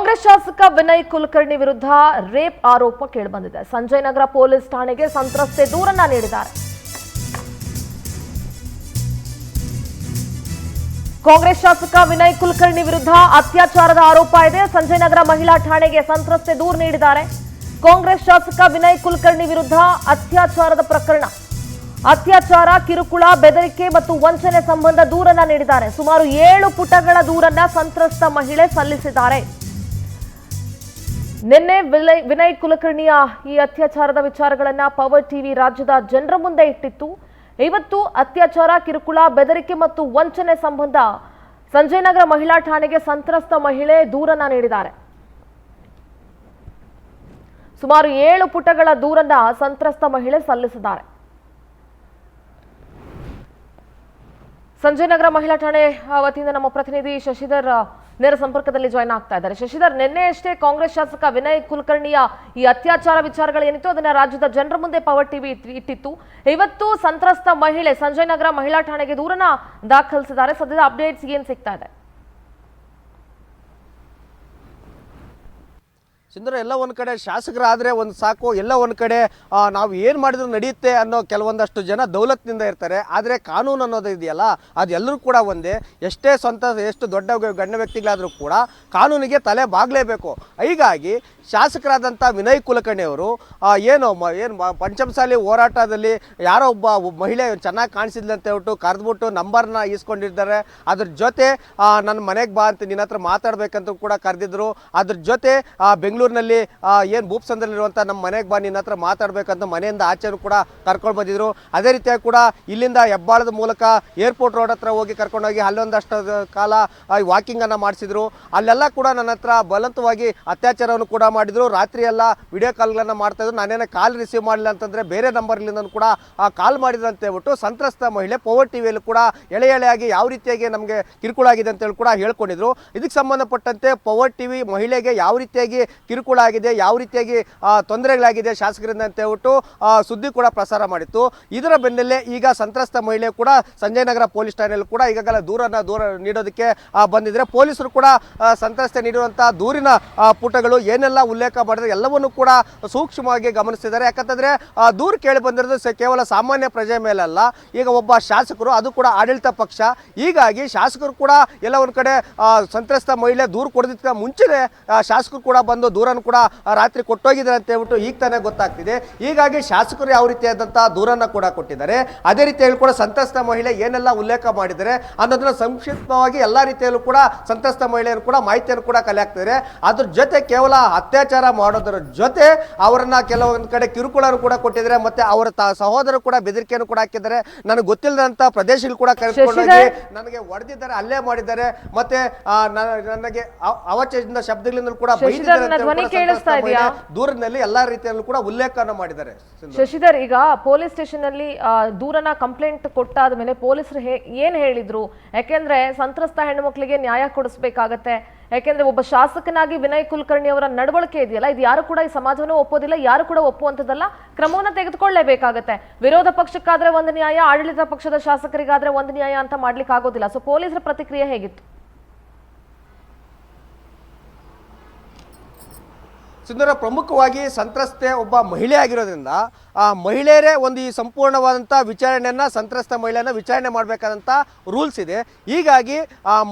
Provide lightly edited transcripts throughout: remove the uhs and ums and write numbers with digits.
ಕಾಂಗ್ರೆಸ್ ಶಾಸಕ ವಿನಯ್ ಕುಲಕರ್ಣಿ ವಿರುದ್ಧ ರೇಪ್ ಆರೋಪ ಕೇಳಿಬಂದಿದೆ. ಸಂಜಯ್ ನಗರ ಪೊಲೀಸ್ ಠಾಣೆಗೆ ಸಂತ್ರಸ್ತೆ ದೂರನ್ನ ನೀಡಿದ್ದಾರೆ. ಕಾಂಗ್ರೆಸ್ ಶಾಸಕ ವಿನಯ್ ಕುಲಕರ್ಣಿ ವಿರುದ್ಧ ಅತ್ಯಾಚಾರದ ಆರೋಪ ಇದೆ. ಸಂಜಯ್ ನಗರ ಮಹಿಳಾ ಠಾಣೆಗೆ ಸಂತ್ರಸ್ತೆ ದೂರು ನೀಡಿದ್ದಾರೆ. ಕಾಂಗ್ರೆಸ್ ಶಾಸಕ ವಿನಯ್ ಕುಲಕರ್ಣಿ ವಿರುದ್ಧ ಅತ್ಯಾಚಾರದ ಪ್ರಕರಣ, ಅತ್ಯಾಚಾರ, ಕಿರುಕುಳ, ಬೆದರಿಕೆ ಮತ್ತು ವಂಚನೆ ಸಂಬಂಧ ದೂರನ್ನ ನೀಡಿದ್ದಾರೆ. ಸುಮಾರು 7 ಪುಟಗಳ ದೂರನ್ನ ಸಂತ್ರಸ್ತ ಮಹಿಳೆ ಸಲ್ಲಿಸಿದ್ದಾರೆ. ನಿನ್ನೆ ವಿನಯ್ ಕುಲಕರ್ಣಿಯ ಈ ಅತ್ಯಾಚಾರದ ವಿಚಾರಗಳನ್ನ ಪವರ್ ಟಿವಿ ರಾಜ್ಯದ ಜನರ ಮುಂದೆ ಇಟ್ಟಿತ್ತು. ಇವತ್ತು ಅತ್ಯಾಚಾರ, ಕಿರುಕುಳ, ಬೆದರಿಕೆ ಮತ್ತು ವಂಚನೆ ಸಂಬಂಧ ಸಂಜಯ್ ನಗರ ಮಹಿಳಾ ಠಾಣೆಗೆ ಸಂತ್ರಸ್ತ ಮಹಿಳೆ ದೂರನ್ನ ನೀಡಿದ್ದಾರೆ. ಸುಮಾರು 7 ಪುಟಗಳ ದೂರನ್ನ ಸಂತ್ರಸ್ತ ಮಹಿಳೆ ಸಲ್ಲಿಸಿದ್ದಾರೆ. ಸಂಜಯ್ ನಗರ ಮಹಿಳಾ ಠಾಣೆ ವತಿಯಿಂದ ನಮ್ಮ ಪ್ರತಿನಿಧಿ ಶಶಿಧರ್ ನೇರ ಸಂಪರ್ಕದಲ್ಲಿ ಜಾಯ್ನ್ ಆಗ್ತಾ ಇದ್ದಾರೆ. ಶಶಿಧರ್, ನಿನ್ನೆ ಅಷ್ಟೇ ಕಾಂಗ್ರೆಸ್ ಶಾಸಕ ವಿನಯ್ ಕುಲಕರ್ಣಿಯ ಈ ಅತ್ಯಾಚಾರ ವಿಚಾರಗಳು ಏನಿತ್ತು ಅದನ್ನ ರಾಜ್ಯದ ಜನರ ಮುಂದೆ ಪವರ್ ಟಿವಿ ಇಟ್ಟಿತ್ತು. ಇವತ್ತು ಸಂತ್ರಸ್ತ ಮಹಿಳೆ ಸಂಜಯ್ ನಗರ ಮಹಿಳಾ ಠಾಣೆಗೆ ದೂರನ್ನ ದಾಖಲಿಸಿದ್ದಾರೆ. ಸದ್ಯದ ಅಪ್ಡೇಟ್ಸ್ ಏನ್ ಸಿಗ್ತಾ ಇದೆ? ಸಿಂಧೂರ, ಎಲ್ಲ ಒಂದು ಕಡೆ ಶಾಸಕರಾದರೆ ಒಂದು ಸಾಕು, ಎಲ್ಲ ಒಂದು ಕಡೆ ನಾವು ಏನು ಮಾಡಿದ್ರು ನಡೆಯುತ್ತೆ ಅನ್ನೋ ಕೆಲವೊಂದಷ್ಟು ಜನ ದೌಲತ್ನಿಂದ ಇರ್ತಾರೆ. ಆದರೆ ಕಾನೂನು ಅನ್ನೋದು ಇದೆಯಲ್ಲ, ಅದು ಎಲ್ಲರೂ ಕೂಡ ಒಂದೇ. ಎಷ್ಟು ದೊಡ್ಡ ಗಣ್ಯ ವ್ಯಕ್ತಿಗಳಾದರೂ ಕೂಡ ಕಾನೂನಿಗೆ ತಲೆ ಬಾಗಲೇಬೇಕು. ಹೀಗಾಗಿ ಶಾಸಕರಾದಂಥ ವಿನಯ್ ಕುಲಕರ್ಣಿ ಅವರು ಏನು ಪಂಚಮಸಾಲಿ ಹೋರಾಟದಲ್ಲಿ ಯಾರೋ ಒಬ್ಬ ಮಹಿಳೆ ಚೆನ್ನಾಗಿ ಕಾಣಿಸಿದ್ಲು ಅಂತ ಹೇಳ್ಬಿಟ್ಟು ಕರೆದ್ಬಿಟ್ಟು ನಂಬರ್ನ ಈಸ್ಕೊಂಡಿದ್ದಾರೆ. ಅದ್ರ ಜೊತೆ ನನ್ನ ಮನೆಗೆ ಬಾ ಅಂತ ನಿನ್ನ ಹತ್ರ ಮಾತಾಡ್ಬೇಕಂತ ಕೂಡ ಕರೆದಿದ್ರು. ಅದ್ರ ಜೊತೆ ಬೆಂಗಳೂರಿನಲ್ಲಿ ಏನು ಭೂಪ್ಸಂದ್ರಲ್ಲಿರುವಂಥ ನಮ್ಮ ಮನೆಗೆ ಬಾ ನಿನ್ನ ಹತ್ರ ಮಾತಾಡ್ಬೇಕಂತ ಮನೆಯಿಂದ ಆಚೆನೂ ಕೂಡ ಕರ್ಕೊಂಡು ಬಂದಿದ್ರು. ಅದೇ ರೀತಿಯಾಗಿ ಕೂಡ ಇಲ್ಲಿಂದ ಹೆಬ್ಬಾಳದ ಮೂಲಕ ಏರ್ಪೋರ್ಟ್ ರೋಡ್ ಹತ್ರ ಹೋಗಿ ಕರ್ಕೊಂಡೋಗಿ ಅಲ್ಲೊಂದಷ್ಟು ಕಾಲ ವಾಕಿಂಗನ್ನು ಮಾಡಿಸಿದ್ರು. ಅಲ್ಲೆಲ್ಲ ಕೂಡ ನನ್ನ ಹತ್ರ ಬಲವಂತವಾಗಿ ಅತ್ಯಾಚಾರವನ್ನು ಕೂಡ ಮಾಡಿದ್ರು. ರಾತ್ರಿ ಎಲ್ಲ ವಿಡಿಯೋ ಕಾಲ್ಗಳನ್ನು ಮಾಡ್ತಾಯಿದ್ರು. ನಾನೇನೋ ಕಾಲ್ ರಿಸೀವ್ ಮಾಡಲಿಲ್ಲ ಅಂತಂದರೆ ಬೇರೆ ನಂಬರ್ಲಿಂದ ಕೂಡ ಕಾಲ್ ಮಾಡಿದ್ರು ಅಂತ ಹೇಳ್ಬಿಟ್ಟು ಸಂತ್ರಸ್ತ ಮಹಿಳೆ ಪವರ್ ಟಿವಿಯಲ್ಲಿ ಕೂಡ ಎಳೆಯಾಗಿ ಯಾವ ರೀತಿಯಾಗಿ ನಮಗೆ ಕಿರುಕುಳ ಆಗಿದೆ ಅಂತೇಳಿ ಕೂಡ ಹೇಳ್ಕೊಂಡಿದ್ರು. ಇದಕ್ಕೆ ಸಂಬಂಧಪಟ್ಟಂತೆ ಪವರ್ ಟಿವಿ ಮಹಿಳೆಗೆ ಯಾವ ರೀತಿಯಾಗಿ ಕಿರುಕುಳ ಆಗಿದೆ, ಯಾವ ರೀತಿಯಾಗಿ ತೊಂದರೆಗಳಾಗಿದೆ ಶಾಸಕರಿಂದ ಅಂತ ಹೇಳ್ಬಿಟ್ಟು ಸುದ್ದಿ ಕೂಡ ಪ್ರಸಾರ ಮಾಡಿತ್ತು. ಇದರ ಬೆನ್ನಲ್ಲೇ ಈಗ ಸಂತ್ರಸ್ತ ಮಹಿಳೆ ಕೂಡ ಸಂಜಯ್ ನಗರ ಪೊಲೀಸ್ ಠಾಣೆಯಲ್ಲಿ ಕೂಡ ಈಗಾಗಲೇ ದೂರ ನೀಡೋದಕ್ಕೆ ಬಂದಿದ್ರೆ ಪೊಲೀಸರು ಕೂಡ ಸಂತ್ರಸ್ತೆ ನೀಡಿರುವಂಥ ದೂರಿನ ಪುಟಗಳು ಏನೆಲ್ಲ ಉಲ್ಲೇಖ ಮಾಡಿದ್ರೆ ಎಲ್ಲವನ್ನೂ ಕೂಡ ಸೂಕ್ಷ್ಮವಾಗಿ ಗಮನಿಸಿದ್ದಾರೆ. ಯಾಕಂತಂದ್ರೆ ದೂರು ಕೇಳಿ ಬಂದಿರೋದು ಕೇವಲ ಸಾಮಾನ್ಯ ಪ್ರಜೆ ಮೇಲಲ್ಲ, ಈಗ ಒಬ್ಬ ಶಾಸಕರು, ಅದು ಕೂಡ ಆಡಳಿತ ಪಕ್ಷ. ಹೀಗಾಗಿ ಶಾಸಕರು ಕೂಡ ಎಲ್ಲ ಒಂದು ಕಡೆ ಸಂತ್ರಸ್ತ ಮಹಿಳೆ ದೂರು ಕೊಡೋದಕ್ಕೆ ಮುಂಚೆನೇ ಶಾಸಕರು ಕೂಡ ಬಂದು ದೂರನ್ನು ಕೂಡ ರಾತ್ರಿ ಕೊಟ್ಟೋಗಿದ್ದಾರೆ ಅಂತ ಹೇಳ್ಬಿಟ್ಟು ಈಗ ತಾನೇ ಗೊತ್ತಾಗ್ತಿದೆ. ಹೀಗಾಗಿ ಶಾಸಕರು ಯಾವ ರೀತಿಯಾದಂಥ ದೂರನ್ನು ಕೂಡ ಕೊಟ್ಟಿದ್ದಾರೆ, ಅದೇ ರೀತಿಯಲ್ಲಿ ಕೂಡ ಸಂತ್ರಸ್ತ ಮಹಿಳೆ ಏನೆಲ್ಲ ಉಲ್ಲೇಖ ಮಾಡಿದ್ದಾರೆ ಅನ್ನೋದನ್ನ ಸಂಕ್ಷಿಪ್ತವಾಗಿ ಎಲ್ಲ ರೀತಿಯಲ್ಲೂ ಕೂಡ ಸಂತ್ರಸ್ತ ಮಹಿಳೆಯನ್ನು ಕೂಡ ಮಾಹಿತಿಯನ್ನು ಕೂಡ ಕಲೆ ಹಾಕ್ತಿದ್ದಾರೆ. ಅದ್ರ ಜೊತೆ ಕೇವಲ ಅತ್ಯಾಚಾರ ಮಾಡೋದರ ಜೊತೆ ಅವರನ್ನ ಕೆಲವೊಂದು ಕಡೆ ಕಿರುಕುಳನ್ನು ಕೂಡ ಕೊಟ್ಟಿದ್ದಾರೆ. ಮತ್ತೆ ಅವರ ಸಹೋದರರು ಕೂಡ ಬೆದರಿಕೆಯನ್ನು ಕೂಡ ಹಾಕಿದ್ದಾರೆ. ನನಗೆ ಗೊತ್ತಿಲ್ಲದಂತ ಪ್ರದೇಶಗಳು ಕೂಡ ಕರೆದುಕೊಂಡೋಗಿ ನನಗೆ ಹೊಡೆದಿದ್ದಾರೆ, ಅಲ್ಲೇ ಮಾಡಿದ್ದಾರೆ, ಮತ್ತೆ ನನಗೆ ಅವಚೇತನ ಶಬ್ದಗಳಿಂದ ಕೂಡ ದೂರದಲ್ಲಿ ಎಲ್ಲಾ ರೀತಿಯಲ್ಲೂ ಕೂಡ ಉಲ್ಲೇಖನ ಮಾಡಿದ್ದಾರೆ. ಶಶಿಧರ್, ಈಗ ಪೊಲೀಸ್ ಸ್ಟೇಷನ್ ಅಲ್ಲಿ ದೂರನ ಕಂಪ್ಲೇಂಟ್ ಕೊಟ್ಟಾದ ಮೇಲೆ ಪೊಲೀಸರು ಏನ್ ಹೇಳಿದ್ರು? ಯಾಕೆಂದ್ರೆ ಸಂತ್ರಸ್ತ ಹೆಣ್ಣು ಮಕ್ಕಳಿಗೆ ನ್ಯಾಯ ಕೊಡಿಸ್ಬೇಕಾಗತ್ತೆ. ಯಾಕೆಂದ್ರೆ ಒಬ್ಬ ಶಾಸಕನಾಗಿ ವಿನಯ್ ಕುಲಕರ್ಣಿ ಅವರ ನಡವಳಿಕೆ ಇದೆಯಲ್ಲ, ಇದು ಯಾರು ಕೂಡ ಈ ಸಮಾಜವನ್ನು ಒಪ್ಪೋದಿಲ್ಲ, ಯಾರು ಕೂಡ ಒಪ್ಪುವಂಥದ್ದಲ್ಲ. ಕ್ರಮವನ್ನು ತೆಗೆದುಕೊಳ್ಳಲೇಬೇಕಾಗತ್ತೆ. ವಿರೋಧ ಪಕ್ಷಕ್ಕಾದ್ರೆ ಒಂದು ನ್ಯಾಯ, ಆಡಳಿತ ಪಕ್ಷದ ಶಾಸಕರಿಗಾದ್ರೆ ಒಂದು ನ್ಯಾಯ ಅಂತ ಮಾಡ್ಲಿಕ್ಕೆ ಆಗೋದಿಲ್ಲ. ಸೊ ಪೊಲೀಸರ ಪ್ರತಿಕ್ರಿಯೆ ಹೇಗಿತ್ತು? ಸಿಂಧೂರ, ಪ್ರಮುಖವಾಗಿ ಸಂತ್ರಸ್ತೆ ಒಬ್ಬ ಮಹಿಳೆ ಆಗಿರೋದ್ರಿಂದ ಆ ಮಹಿಳೆಯರೇ ಒಂದು ಈ ಸಂಪೂರ್ಣವಾದಂಥ ವಿಚಾರಣೆಯನ್ನು ಸಂತ್ರಸ್ತ ಮಹಿಳೆಯನ್ನು ವಿಚಾರಣೆ ಮಾಡಬೇಕಾದಂಥ ರೂಲ್ಸ್ ಇದೆ. ಹೀಗಾಗಿ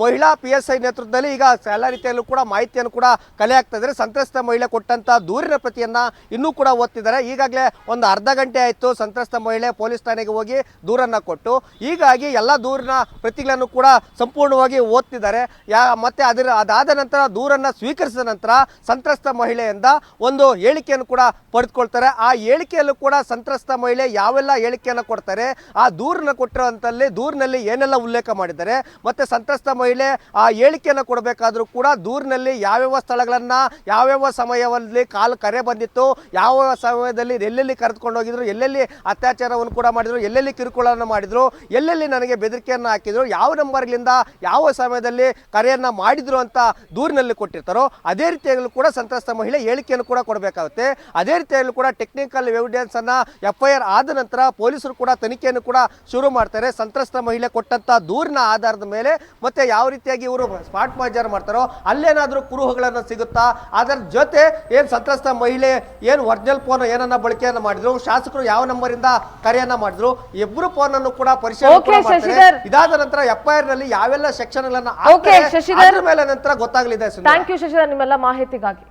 ಮಹಿಳಾ PSI ನೇತೃತ್ವದಲ್ಲಿ ಈಗ ಎಲ್ಲ ರೀತಿಯಲ್ಲೂ ಕೂಡ ಮಾಹಿತಿಯನ್ನು ಕೂಡ ಕಲೆ ಹಾಕ್ತಾ ಇದ್ದಾರೆ. ಸಂತ್ರಸ್ತ ಮಹಿಳೆ ಕೊಟ್ಟಂಥ ದೂರಿನ ಪ್ರತಿಯನ್ನು ಇನ್ನೂ ಕೂಡ ಓದ್ತಿದ್ದಾರೆ. ಈಗಾಗಲೇ ಒಂದು ಅರ್ಧ ಗಂಟೆ ಆಯಿತು ಸಂತ್ರಸ್ತ ಮಹಿಳೆ ಪೊಲೀಸ್ ಠಾಣೆಗೆ ಹೋಗಿ ದೂರನ್ನು ಕೊಟ್ಟು. ಹೀಗಾಗಿ ಎಲ್ಲ ದೂರಿನ ಪ್ರತಿಗಳನ್ನು ಕೂಡ ಸಂಪೂರ್ಣವಾಗಿ ಓದ್ತಿದ್ದಾರೆ. ಮತ್ತೆ ಅದಾದ ನಂತರ ದೂರನ್ನು ಸ್ವೀಕರಿಸಿದ ನಂತರ ಸಂತ್ರಸ್ತ ಮಹಿಳೆಯಿಂದ ಒಂದು ಹೇಳಿಕೆಯನ್ನು ಕೂಡ ಪಡೆದುಕೊಳ್ತಾರೆ. ಆ ಹೇಳಿಕೆಯಲ್ಲೂ ಕೂಡ ಸಂತ್ರಸ್ತ ಮಹಿಳೆ ಯಾವೆಲ್ಲ ಹೇಳಿಕೆಯನ್ನು ಕೊಡ್ತಾರೆ, ಆ ದೂರನ್ನ ಕೊಟ್ಟಿರುವಂತಲ್ಲಿ ದೂರಿನಲ್ಲಿ ಏನೆಲ್ಲ ಉಲ್ಲೇಖ ಮಾಡಿದ್ದಾರೆ, ಮತ್ತೆ ಸಂತ್ರಸ್ತ ಮಹಿಳೆ ಆ ಹೇಳಿಕೆಯನ್ನು ಕೊಡಬೇಕಾದ್ರೂ ಕೂಡ ದೂರಿನಲ್ಲಿ ಯಾವ್ಯಾವ ಸ್ಥಳಗಳನ್ನ ಯಾವ್ಯಾವ ಸಮಯದಲ್ಲಿ ಕರೆ ಬಂದಿತ್ತು, ಯಾವ ಸಮಯದಲ್ಲಿ ಎಲ್ಲೆಲ್ಲಿ ಕರೆದುಕೊಂಡು ಹೋಗಿದ್ರು, ಎಲ್ಲೆಲ್ಲಿ ಅತ್ಯಾಚಾರವನ್ನು ಕೂಡ ಮಾಡಿದ್ರು, ಎಲ್ಲೆಲ್ಲಿ ಕಿರುಕುಳವನ್ನು ಮಾಡಿದ್ರು, ಎಲ್ಲೆಲ್ಲಿ ನನಗೆ ಬೆದರಿಕೆಯನ್ನು ಹಾಕಿದ್ರು, ಯಾವ ನಂಬರ್ಗಳಿಂದ ಯಾವ ಸಮಯದಲ್ಲಿ ಕರೆಯನ್ನ ಮಾಡಿದ್ರು ಅಂತ ದೂರಿನಲ್ಲಿ ಕೊಟ್ಟಿರ್ತಾರೋ ಅದೇ ರೀತಿಯಾಗಲೂ ಕೂಡ ಸಂತ್ರಸ್ತ ಮಹಿಳೆ ಹೇಳಿಕೆಯನ್ನು ಕೂಡ ಕೊಡಬೇಕಾಗುತ್ತೆ. ಅದೇ ರೀತಿಯಲ್ಲಿ ಕೂಡ ಟೆಕ್ನಿಕಲ್ ಎವಿಡೆನ್ಸ್ ಕೇಸನ್ನ FIR ಆದ ನಂತರ ಪೊಲೀಸರು ಕೂಡ ತನಿಖೆಯನ್ನು ಕೂಡ ಶುರು ಮಾಡ್ತಾರೆ. ಸಂತ್ರಸ್ತ ಮಹಿಳೆ ಕೊಟ್ಟಂತ ದೂರಿನ ಆಧಾರದ ಮೇಲೆ ಮತ್ತೆ ಯಾವ ರೀತಿಯಾಗಿ ಇವರು ಸ್ಪಾಟ್ ಮಾರ್ಜರ್ ಮಾಡ್ತಾರೋ ಅಲ್ಲೇನಾದ್ರೂ ಕುರುಹುಗಳನ್ನ ಸಿಗುತ್ತಾ, ಅದರ ಜೊತೆ ಏನ್ ಸಂತ್ರಸ್ತ ಮಹಿಳೆ ಏನ್ ಒರಿಜಿನಲ್ ಫೋನ್ ಏನನ್ನ ಬಳಕೆಯನ್ನ ಮಾಡಿದ್ರು, ಶಾಸಕರು ಯಾವ ನಂಬರ್ ಇಂದ ಕರೆಯನ್ನ ಮಾಡಿದ್ರು, ಇಬ್ಬರು ಫೋನ್ ಅನ್ನು ಕೂಡ ಪರಿಶೀಲನೆ ಕೂಡ ಮಾಡ್ತಾರೆ. ಇದಾದ ನಂತರ FIR ನಲ್ಲಿ ಯಾವೆಲ್ಲ ಸೆಕ್ಷನ್ ಗಳನ್ನ ಶಶಿಧರ್ ಮೇಲೆ ನಂತರ ಗೊತ್ತಾಗಲಿದೆ. ಥ್ಯಾಂಕ್ ಯು ಶಶಿಧರ್ ನಿಮ್ಮೆಲ್ಲ ಮಾಹಿತಿಗಾಗಿ.